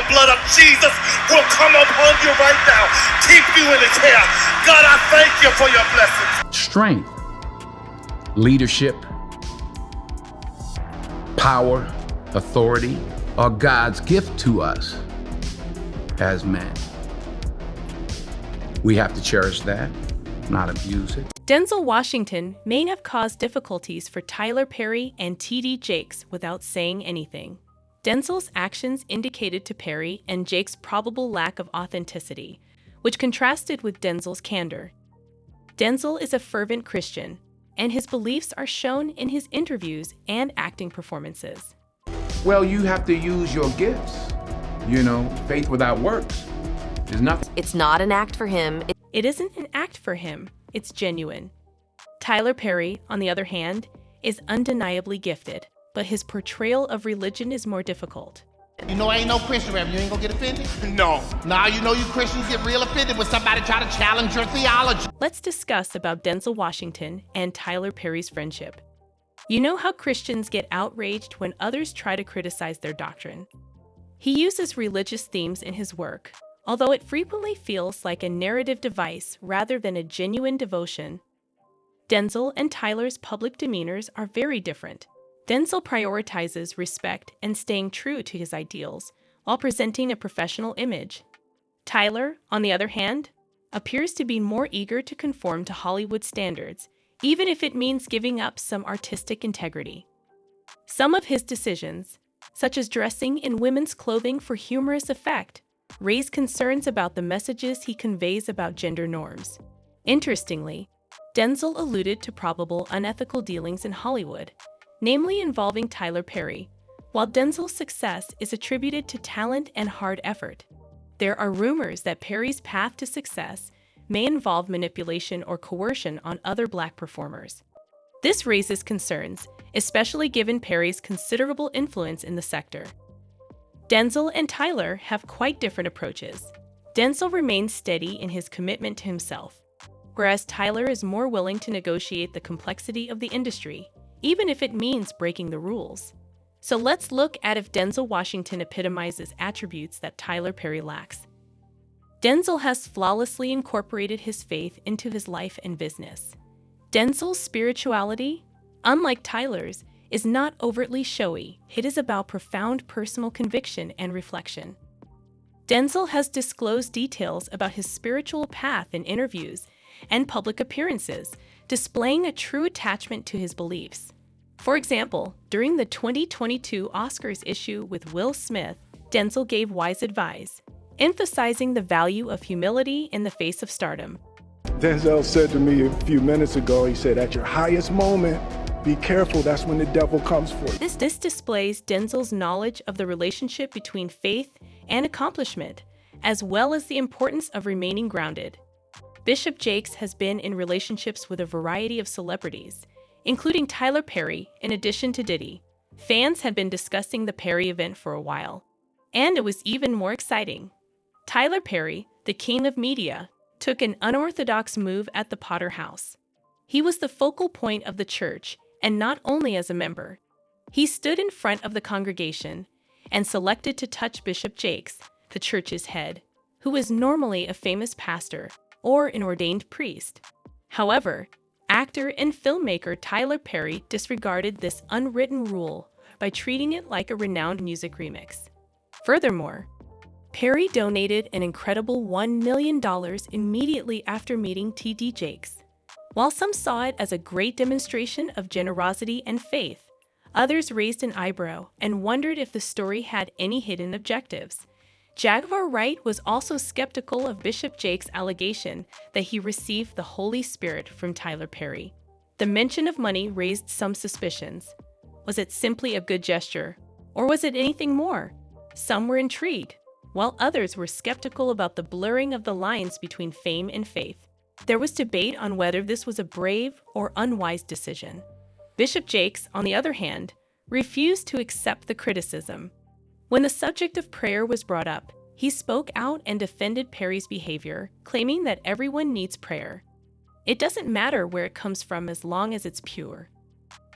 the blood of Jesus will come upon you right now. Keep you in His care. God, I thank you for your blessings. Strength, leadership, power, authority are God's gift to us as men. We have to cherish that, not abuse it. Denzel Washington may have caused difficulties for Tyler Perry and T.D. Jakes without saying anything. Denzel's actions indicated to Perry and Jake's probable lack of authenticity, which contrasted with Denzel's candor. Denzel is a fervent Christian, and his beliefs are shown in his interviews and acting performances. Well, you have to use your gifts. Faith without works is nothing. It's not an act for him. It isn't an act for him, it's genuine. Tyler Perry, on the other hand, is undeniably gifted, but his portrayal of religion is more difficult. You know I ain't no Christian rapper. You ain't gonna get offended? No. Now you know you Christians get real offended when somebody try to challenge your theology. Let's discuss about Denzel Washington and Tyler Perry's friendship. You know how Christians get outraged when others try to criticize their doctrine. He uses religious themes in his work, although it frequently feels like a narrative device rather than a genuine devotion. Denzel and Tyler's public demeanors are very different. Denzel prioritizes respect and staying true to his ideals while presenting a professional image. Tyler, on the other hand, appears to be more eager to conform to Hollywood standards, even if it means giving up some artistic integrity. Some of his decisions, such as dressing in women's clothing for humorous effect, raise concerns about the messages he conveys about gender norms. Interestingly, Denzel alluded to probable unethical dealings in Hollywood, namely involving Tyler Perry, while Denzel's success is attributed to talent and hard effort. There are rumors that Perry's path to success may involve manipulation or coercion on other Black performers. This raises concerns, especially given Perry's considerable influence in the sector. Denzel and Tyler have quite different approaches. Denzel remains steady in his commitment to himself, whereas Tyler is more willing to negotiate the complexity of the industry, even if it means breaking the rules. So let's look at if Denzel Washington epitomizes attributes that Tyler Perry lacks. Denzel has flawlessly incorporated his faith into his life and business. Denzel's spirituality, unlike Tyler's, is not overtly showy. It is about profound personal conviction and reflection. Denzel has disclosed details about his spiritual path in interviews and public appearances, displaying a true attachment to his beliefs. For example, during the 2022 Oscars issue with Will Smith, Denzel gave wise advice, emphasizing the value of humility in the face of stardom. Denzel said to me a few minutes ago, he said, at your highest moment, be careful, that's when the devil comes for you. This displays Denzel's knowledge of the relationship between faith and accomplishment, as well as the importance of remaining grounded. Bishop Jakes has been in relationships with a variety of celebrities, including Tyler Perry, in addition to Diddy. Fans had been discussing the Perry event for a while, and it was even more exciting. Tyler Perry, the king of media, took an unorthodox move at the Potter House. He was the focal point of the church, and not only as a member. He stood in front of the congregation and selected to touch Bishop Jakes, the church's head, who is normally a famous pastor or an ordained priest. However, actor and filmmaker Tyler Perry disregarded this unwritten rule by treating it like a renowned music remix. Furthermore, Perry donated an incredible $1 million immediately after meeting T.D. Jakes. While some saw it as a great demonstration of generosity and faith, others raised an eyebrow and wondered if the story had any hidden objectives. Jaguar Wright was also skeptical of Bishop Jakes' allegation that he received the Holy Spirit from Tyler Perry. The mention of money raised some suspicions. Was it simply a good gesture, or was it anything more? Some were intrigued, while others were skeptical about the blurring of the lines between fame and faith. There was debate on whether this was a brave or unwise decision. Bishop Jakes, on the other hand, refused to accept the criticism. When the subject of prayer was brought up, he spoke out and defended Perry's behavior, claiming that everyone needs prayer. It doesn't matter where it comes from as long as it's pure.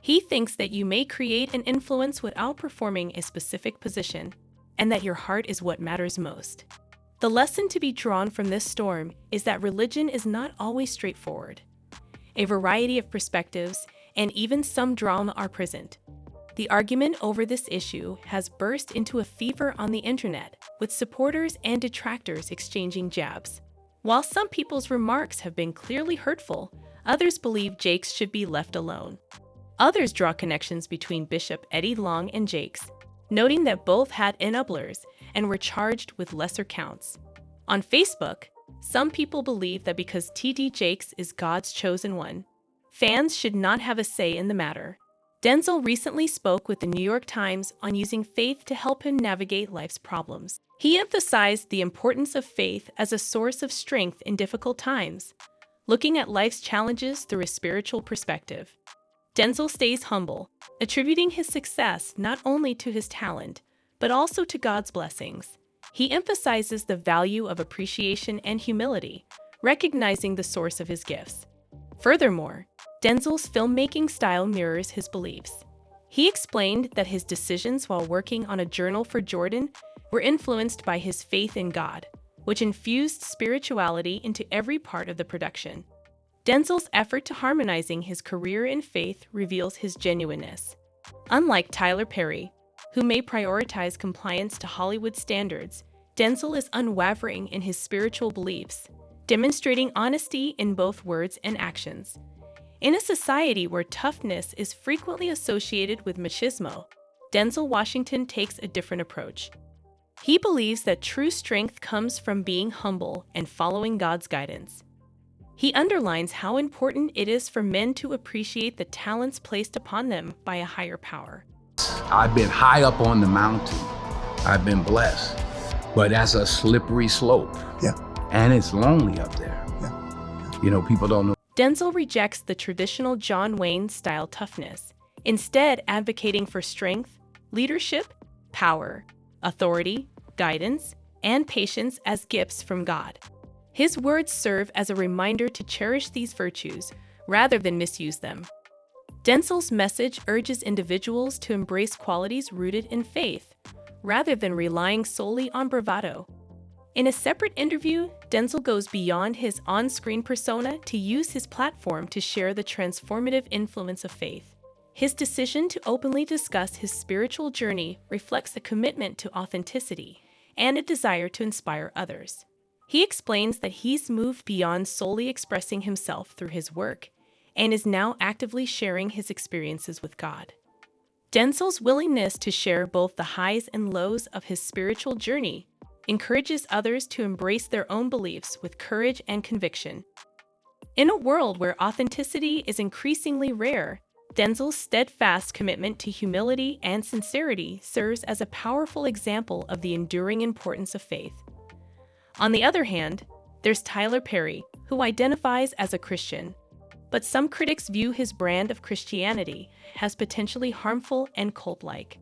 He thinks that you may create an influence without performing a specific position, and that your heart is what matters most. The lesson to be drawn from this storm is that religion is not always straightforward. A variety of perspectives and even some drama are present. The argument over this issue has burst into a fever on the internet, with supporters and detractors exchanging jabs. While some people's remarks have been clearly hurtful, others believe Jakes should be left alone. Others draw connections between Bishop Eddie Long and Jakes, noting that both had enablers and were charged with lesser counts. On Facebook, some people believe that because T.D. Jakes is God's chosen one, fans should not have a say in the matter. Denzel recently spoke with the New York Times on using faith to help him navigate life's problems. He emphasized the importance of faith as a source of strength in difficult times, looking at life's challenges through a spiritual perspective. Denzel stays humble, attributing his success not only to his talent, but also to God's blessings. He emphasizes the value of appreciation and humility, recognizing the source of his gifts. Furthermore, Denzel's filmmaking style mirrors his beliefs. He explained that his decisions while working on A Journal for Jordan were influenced by his faith in God, which infused spirituality into every part of the production. Denzel's effort to harmonizing his career and faith reveals his genuineness. Unlike Tyler Perry, who may prioritize compliance to Hollywood standards, Denzel is unwavering in his spiritual beliefs, demonstrating honesty in both words and actions. In a society where toughness is frequently associated with machismo, Denzel Washington takes a different approach. He believes that true strength comes from being humble and following God's guidance. He underlines how important it is for men to appreciate the talents placed upon them by a higher power. I've been high up on the mountain. I've been blessed. But that's a slippery slope. Yeah. And it's lonely up there. Yeah. You know, people don't know. Denzel rejects the traditional John Wayne-style toughness, instead advocating for strength, leadership, power, authority, guidance, and patience as gifts from God. His words serve as a reminder to cherish these virtues rather than misuse them. Denzel's message urges individuals to embrace qualities rooted in faith, rather than relying solely on bravado. In a separate interview, Denzel goes beyond his on-screen persona to use his platform to share the transformative influence of faith. His decision to openly discuss his spiritual journey reflects a commitment to authenticity and a desire to inspire others. He explains that he's moved beyond solely expressing himself through his work and is now actively sharing his experiences with God. Denzel's willingness to share both the highs and lows of his spiritual journey encourages others to embrace their own beliefs with courage and conviction. In a world where authenticity is increasingly rare, Denzel's steadfast commitment to humility and sincerity serves as a powerful example of the enduring importance of faith. On the other hand, there's Tyler Perry, who identifies as a Christian, but some critics view his brand of Christianity as potentially harmful and cult-like.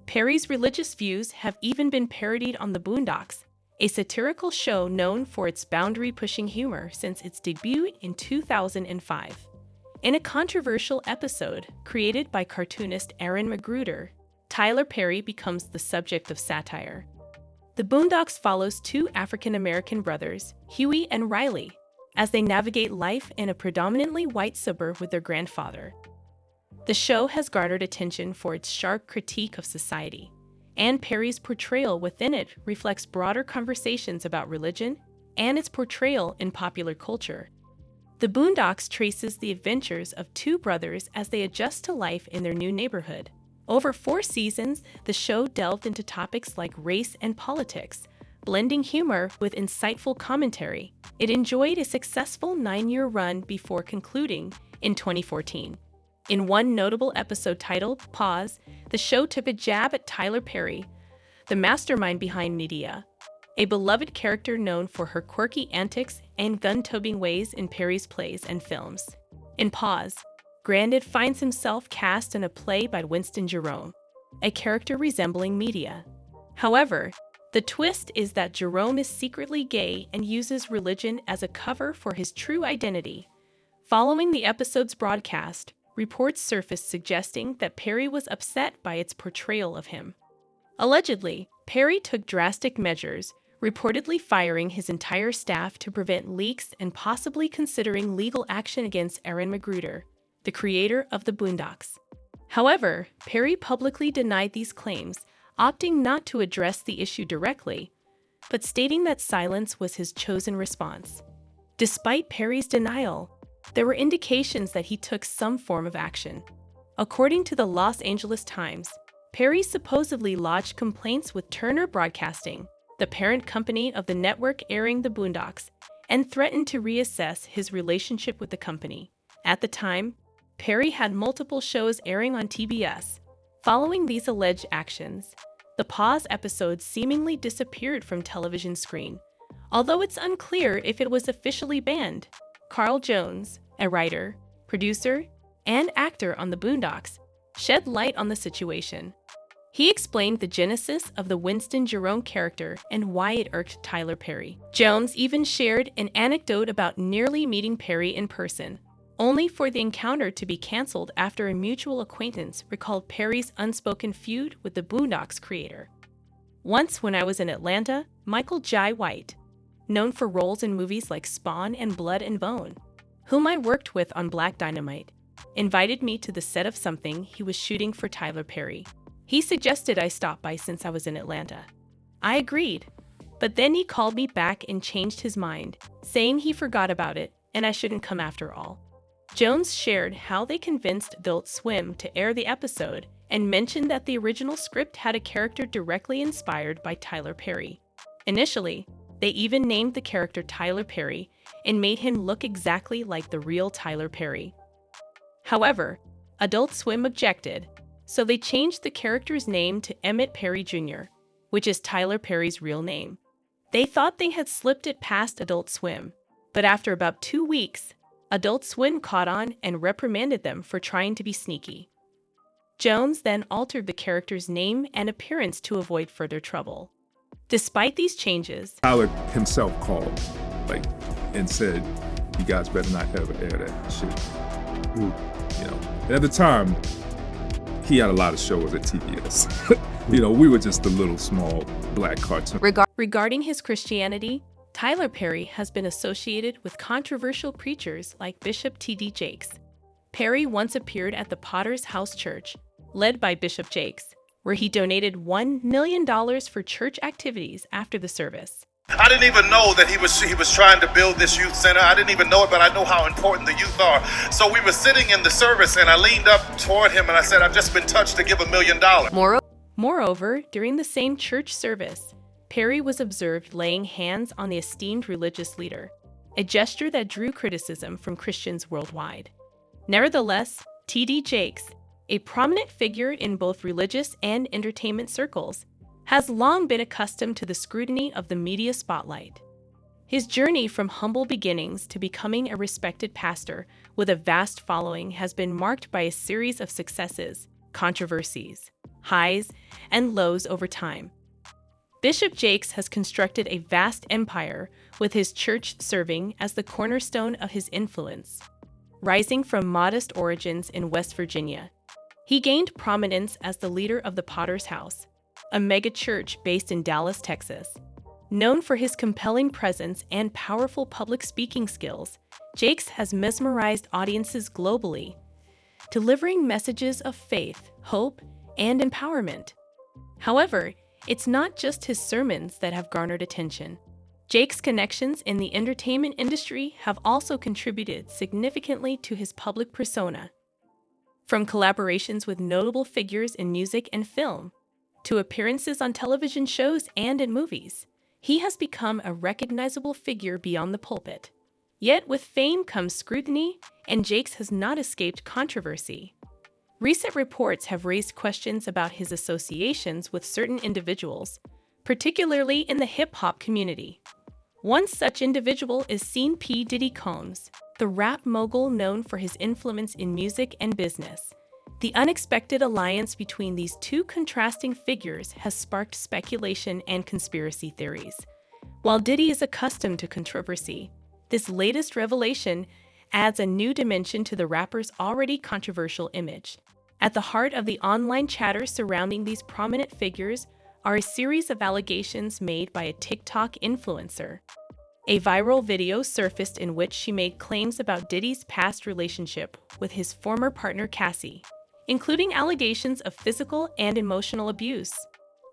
Perry's religious views have even been parodied on The Boondocks, a satirical show known for its boundary-pushing humor since its debut in 2005. In a controversial episode created by cartoonist Aaron Magruder, Tyler Perry becomes the subject of satire. The Boondocks follows two African-American brothers, Huey and Riley, as they navigate life in a predominantly white suburb with their grandfather. The show has garnered attention for its sharp critique of society, and Perry's portrayal within it reflects broader conversations about religion and its portrayal in popular culture. The Boondocks traces the adventures of two brothers as they adjust to life in their new neighborhood. Over 4 seasons, the show delved into topics like race and politics, blending humor with insightful commentary. It enjoyed a successful 9-year run before concluding in 2014. In one notable episode titled Pause, the show took a jab at Tyler Perry, the mastermind behind Medea, a beloved character known for her quirky antics and gun-toting ways in Perry's plays and films. In Pause, Grandad finds himself cast in a play by Winston Jerome, a character resembling Medea. However, the twist is that Jerome is secretly gay and uses religion as a cover for his true identity. Following the episode's broadcast, reports surfaced suggesting that Perry was upset by its portrayal of him. Allegedly, Perry took drastic measures, reportedly firing his entire staff to prevent leaks and possibly considering legal action against Aaron Magruder, the creator of the Boondocks. However, Perry publicly denied these claims, opting not to address the issue directly, but stating that silence was his chosen response. Despite Perry's denial, there were indications that he took some form of action. According to the Los Angeles Times, Perry supposedly lodged complaints with Turner Broadcasting, the parent company of the network airing the Boondocks, and threatened to reassess his relationship with the company. At the time, Perry had multiple shows airing on TBS. Following these alleged actions, the Pause episode seemingly disappeared from television screen, although it's unclear if it was officially banned. Carl Jones, a writer, producer, and actor on the Boondocks, shed light on the situation. He explained the genesis of the Winston Jerome character and why it irked Tyler Perry. Jones even shared an anecdote about nearly meeting Perry in person, only for the encounter to be canceled after a mutual acquaintance recalled Perry's unspoken feud with the Boondocks creator. Once when I was in Atlanta, Michael Jai White, known for roles in movies like Spawn and Blood and Bone, whom I worked with on Black Dynamite, invited me to the set of something he was shooting for Tyler Perry. He suggested I stop by since I was in Atlanta. I agreed, but then he called me back and changed his mind, saying he forgot about it and I shouldn't come after all. Jones shared how they convinced Adult Swim to air the episode and mentioned that the original script had a character directly inspired by Tyler Perry. Initially, they even named the character Tyler Perry and made him look exactly like the real Tyler Perry. However, Adult Swim objected, so they changed the character's name to Emmett Perry Jr., which is Tyler Perry's real name. They thought they had slipped it past Adult Swim, but after about 2 weeks, Adult Swim caught on and reprimanded them for trying to be sneaky. Jones then altered the character's name and appearance to avoid further trouble. Despite these changes, Tyler himself called, and said, "You guys better not ever air that shit." And at the time, he had a lot of shows at TBS. We were just a little small black cartoon. Regarding his Christianity, Tyler Perry has been associated with controversial preachers like Bishop T.D. Jakes. Perry once appeared at the Potter's House Church, led by Bishop Jakes, where he donated $1 million for church activities after the service. I didn't even know that he was trying to build this youth center. I didn't even know it, but I know how important the youth are. So we were sitting in the service, and I leaned up toward him, and I said, "I've just been touched to give $1 million." Moreover, during the same church service, Perry was observed laying hands on the esteemed religious leader, a gesture that drew criticism from Christians worldwide. Nevertheless, T.D. Jakes, a prominent figure in both religious and entertainment circles, has long been accustomed to the scrutiny of the media spotlight. His journey from humble beginnings to becoming a respected pastor with a vast following has been marked by a series of successes, controversies, highs, and lows over time. Bishop Jakes has constructed a vast empire, with his church serving as the cornerstone of his influence. Rising from modest origins in West Virginia, he gained prominence as the leader of the Potter's House, a mega-church based in Dallas, Texas. Known for his compelling presence and powerful public speaking skills, Jakes has mesmerized audiences globally, delivering messages of faith, hope, and empowerment. However, it's not just his sermons that have garnered attention. Jakes' connections in the entertainment industry have also contributed significantly to his public persona. From collaborations with notable figures in music and film, to appearances on television shows and in movies, he has become a recognizable figure beyond the pulpit. Yet with fame comes scrutiny, and Jakes has not escaped controversy. Recent reports have raised questions about his associations with certain individuals, particularly in the hip-hop community. One such individual is P. Diddy Combs, the rap mogul known for his influence in music and business. The unexpected alliance between these two contrasting figures has sparked speculation and conspiracy theories. While Diddy is accustomed to controversy, this latest revelation adds a new dimension to the rapper's already controversial image. At the heart of the online chatter surrounding these prominent figures are a series of allegations made by a TikTok influencer. A viral video surfaced in which she made claims about Diddy's past relationship with his former partner Cassie, including allegations of physical and emotional abuse.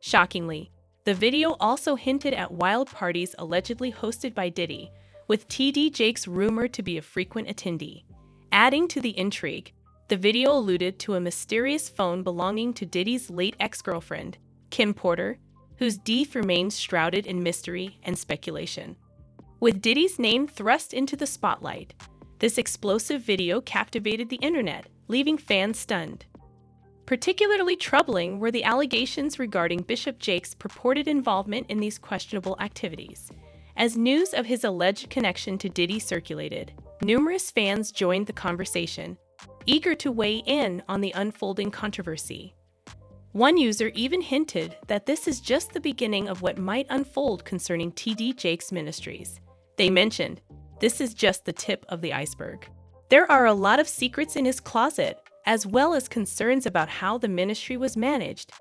Shockingly, the video also hinted at wild parties allegedly hosted by Diddy, with TD Jakes rumored to be a frequent attendee. Adding to the intrigue, the video alluded to a mysterious phone belonging to Diddy's late ex-girlfriend, Kim Porter, whose death remains shrouded in mystery and speculation. With Diddy's name thrust into the spotlight, this explosive video captivated the internet, leaving fans stunned. Particularly troubling were the allegations regarding Bishop Jakes' purported involvement in these questionable activities. As news of his alleged connection to Diddy circulated, numerous fans joined the conversation, eager to weigh in on the unfolding controversy. One user even hinted that this is just the beginning of what might unfold concerning TD Jakes' ministries. They mentioned, "This is just the tip of the iceberg. There are a lot of secrets in his closet, as well as concerns about how the ministry was managed."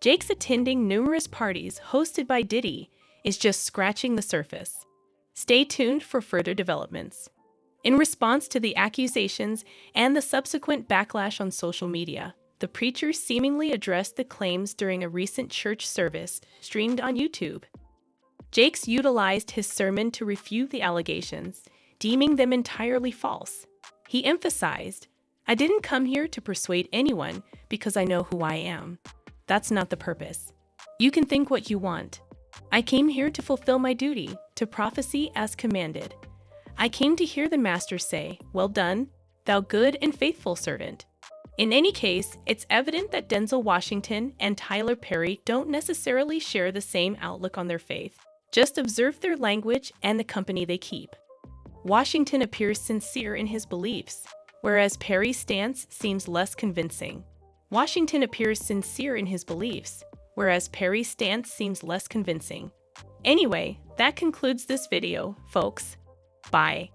Jakes attending numerous parties hosted by Diddy is just scratching the surface. Stay tuned for further developments. In response to the accusations and the subsequent backlash on social media, the preacher seemingly addressed the claims during a recent church service streamed on YouTube. Jakes utilized his sermon to refute the allegations, deeming them entirely false. He emphasized, "I didn't come here to persuade anyone because I know who I am. That's not the purpose. You can think what you want. I came here to fulfill my duty, to prophesy as commanded. I came to hear the Master say, 'Well done, thou good and faithful servant.'" In any case, it's evident that Denzel Washington and Tyler Perry don't necessarily share the same outlook on their faith. Just observe their language and the company they keep. Washington appears sincere in his beliefs, whereas Perry's stance seems less convincing. Washington appears sincere in his beliefs, whereas Perry's stance seems less convincing. Anyway, that concludes this video, folks. Bye.